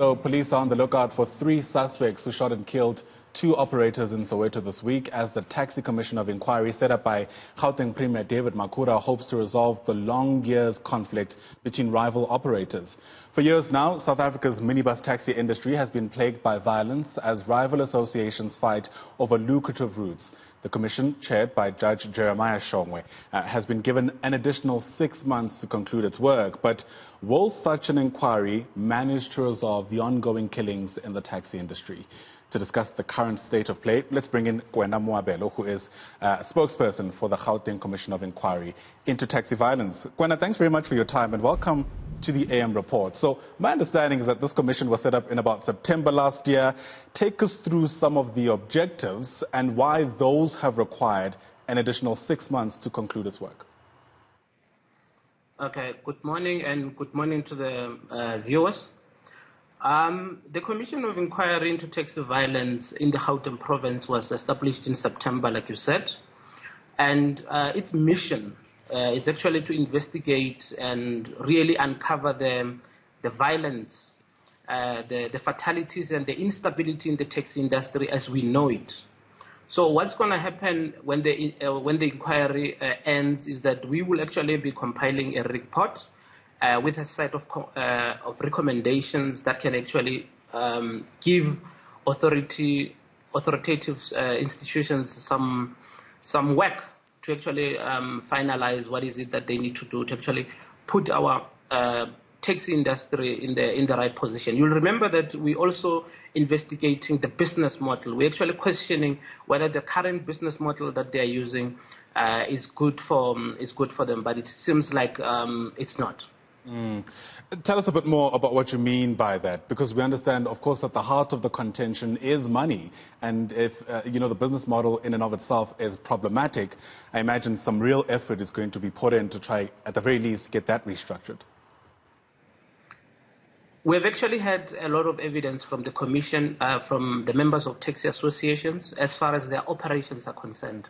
So police are on the lookout for 3 suspects who shot and killed 2 operators in Soweto this week as the Taxi Commission of Inquiry set up by Gauteng Premier David Makhura hopes to resolve the long years conflict between rival operators. For years now, South Africa's minibus taxi industry has been plagued by violence as rival associations fight over lucrative routes. The commission, chaired by Judge Jeremiah Shongwe, has been given an additional 6 months to conclude its work. But will such an inquiry manage to resolve the ongoing killings in the taxi industry? To discuss the current state of play, let's bring in Koena Moabelo, who is spokesperson for the Gauteng Commission of Inquiry into taxi violence. Koena, thanks very much for your time and welcome to the AM report. So my understanding is that this commission was set up in about September last year. Take us through some of the objectives and why those have required an additional 6 months to conclude its work. Okay, good morning and good morning to the viewers. The Commission of Inquiry into Taxi Violence in the Gauteng province was established in September, like you said, and its mission is actually to investigate and really uncover the violence, the fatalities and the instability in the taxi industry as we know it. So what's going to happen when the inquiry ends is that we will actually be compiling a report with a set of recommendations that can actually give authoritative institutions some work to actually finalize what is it that they need to do to actually put our taxi industry in the right position. You'll remember that we also investigating the business model. We're actually questioning whether the current business model that they are using is good for them, but it seems like it's not. Tell us a bit more about what you mean by that, because we understand, of course, that the heart of the contention is money. And if, the business model in and of itself is problematic, I imagine some real effort is going to be put in to try, at the very least, get that restructured. We've actually had a lot of evidence from the Commission, from the members of taxi associations, as far as their operations are concerned.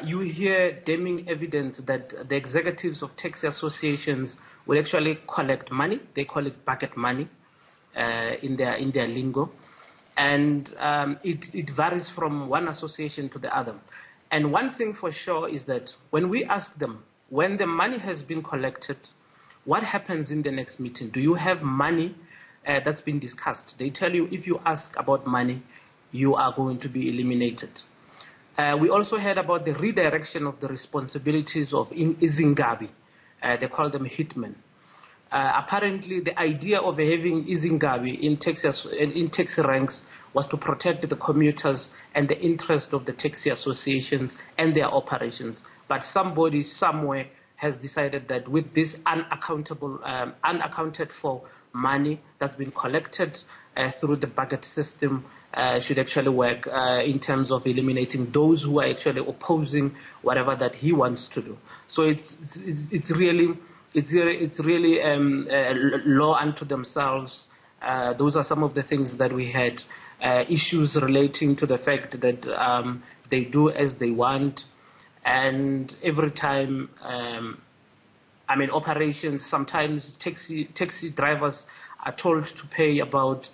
You hear damning evidence that the executives of taxi associations will actually collect money. They call it bucket money in their lingo. And it varies from one association to the other. And one thing for sure is that when we ask them, when the money has been collected, what happens in the next meeting? Do you have money that's been discussed? They tell you if you ask about money, you are going to be eliminated. We also heard about the redirection of the responsibilities of Izingabi. They call them hitmen. Apparently, the idea of having Izingabi in taxi ranks was to protect the commuters and the interest of the taxi associations and their operations. But somebody somewhere has decided that with this unaccounted for money that's been collected through the bucket system should actually work in terms of eliminating those who are actually opposing whatever that he wants to do. So it's really law unto themselves. Those are some of the things that we had. Issues relating to the fact that they do as they want. And every time, operations, sometimes taxi drivers are told to pay about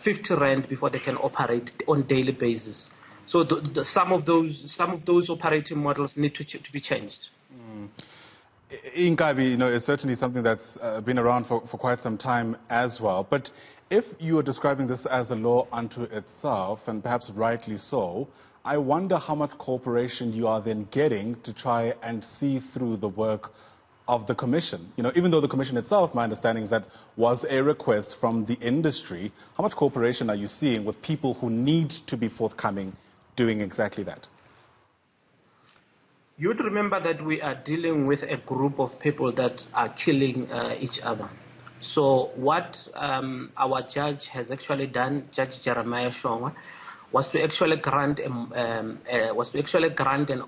50 rand before they can operate on daily basis. So some of those operating models need to be changed. Inkabi, is certainly something that's been around for quite some time as well. But if you are describing this as a law unto itself, and perhaps rightly so, I wonder how much cooperation you are then getting to try and see through the work of the Commission. Even though the Commission itself, my understanding is that was a request from the industry, how much cooperation are you seeing with people who need to be forthcoming doing exactly that? You would remember that we are dealing with a group of people that are killing each other. So what our judge has actually done, Judge Jeremiah Shongwe, was to actually grant an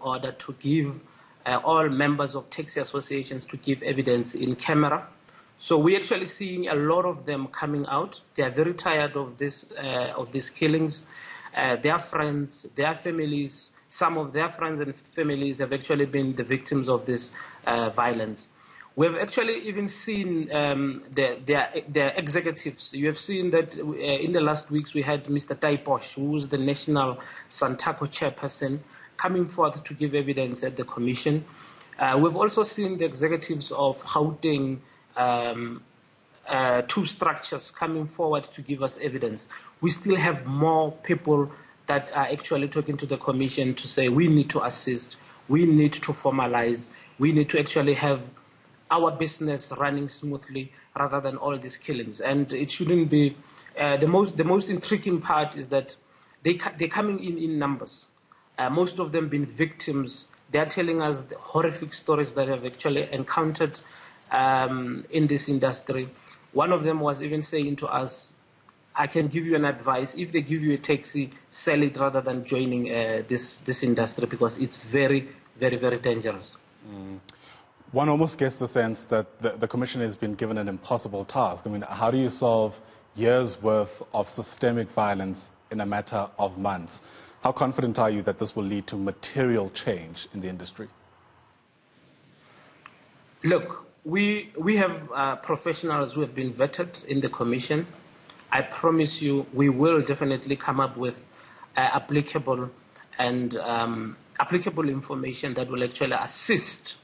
order to give all members of taxi associations to give evidence in camera. So we're actually seeing a lot of them coming out. They are very tired of these killings. Their friends, their families, some of their friends and families have actually been the victims of this violence. We've actually even seen their executives. You have seen that in the last weeks we had Mr. Taiposh, who is the National Santaco chairperson, coming forth to give evidence at the commission. We've also seen the executives of Gauteng two structures coming forward to give us evidence. We still have more people that are actually talking to the commission to say we need to assist, we need to formalize, we need to actually have our business running smoothly rather than all these killings. And it shouldn't be, the most intriguing part is that they're coming in numbers. Most of them being victims. They're telling us the horrific stories that have actually encountered in this industry. One of them was even saying to us, I can give you an advice. If they give you a taxi, sell it rather than joining this industry, because it's very, very, very dangerous. One almost gets the sense that the Commission has been given an impossible task. I mean, how do you solve years' worth of systemic violence in a matter of months? How confident are you that this will lead to material change in the industry? Look, we have professionals who have been vetted in the Commission. I promise you we will definitely come up with applicable information that will actually assist.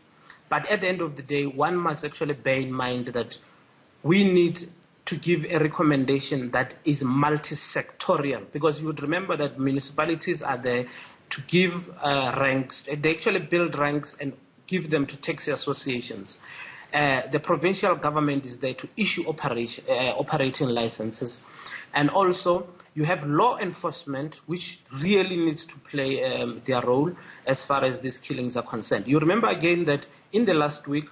But at the end of the day, one must actually bear in mind that we need to give a recommendation that is multi-sectorial, because you would remember that municipalities are there to give ranks. They actually build ranks and give them to taxi associations. The provincial government is there to issue operating licenses. And also, you have law enforcement, which really needs to play their role as far as these killings are concerned. You remember again that in the last week,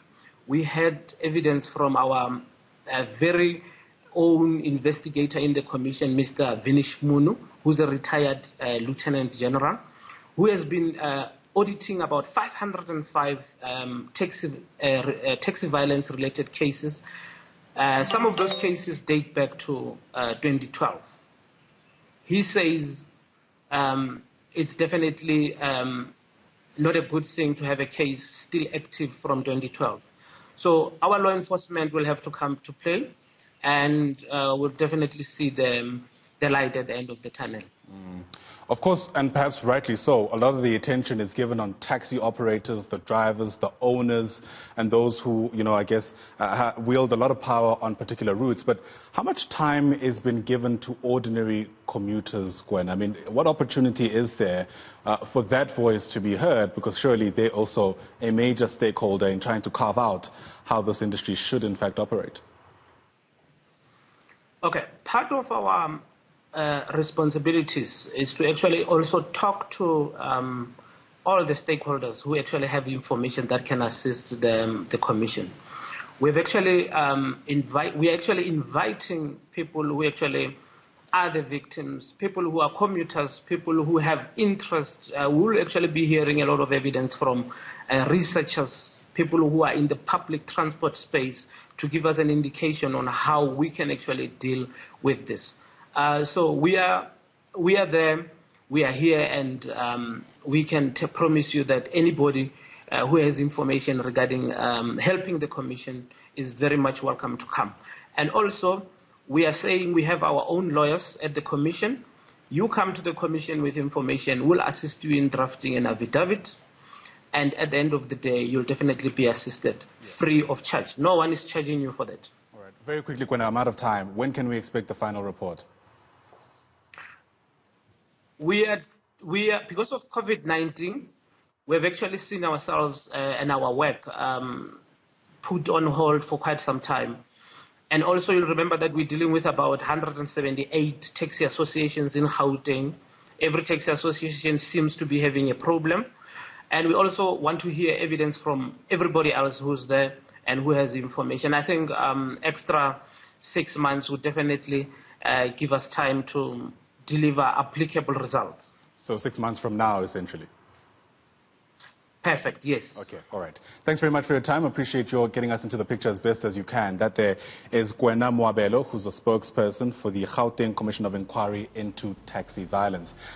we had evidence from our very own investigator in the commission, Mr. Vinish Munu, who's a retired lieutenant general, who has been auditing about 505 taxi violence-related cases. Some of those cases date back to 2012. He says it's definitely not a good thing to have a case still active from 2012. So our law enforcement will have to come to play, and we'll definitely see the light at the end of the tunnel. Of course, and perhaps rightly so, a lot of the attention is given on taxi operators, the drivers, the owners, and those who, I guess, wield a lot of power on particular routes. But how much time is been given to ordinary commuters, Gwen? I mean, what opportunity is there for that voice to be heard? Because surely they're also a major stakeholder in trying to carve out how this industry should, in fact, operate. Okay, part of our responsibilities is to actually also talk to all the stakeholders who actually have information that can assist the commission. We've actually we're actually inviting people who actually are the victims, people who are commuters, people who have interest. We'll actually be hearing a lot of evidence from researchers, people who are in the public transport space, to give us an indication on how we can actually deal with this. So we are there, we are here, and we can promise you that anybody who has information regarding helping the commission is very much welcome to come. And also, we are saying we have our own lawyers at the commission. You come to the commission with information, we'll assist you in drafting an affidavit, and at the end of the day, you'll definitely be assisted free of charge. No one is charging you for that. All right. Very quickly, Koena, I'm out of time. When can we expect the final report? We are because of COVID-19, we've actually seen ourselves and our work put on hold for quite some time. And also, you'll remember that we're dealing with about 178 taxi associations in Gauteng. Every taxi association seems to be having a problem. And we also want to hear evidence from everybody else who's there and who has information. I think extra 6 months would definitely give us time to deliver applicable results. So 6 months from now, essentially? Perfect, yes. Okay, all right. Thanks very much for your time. I appreciate your getting us into the picture as best as you can. That there is Koena Moabelo, who's a spokesperson for the Gauteng Commission of Inquiry into taxi violence.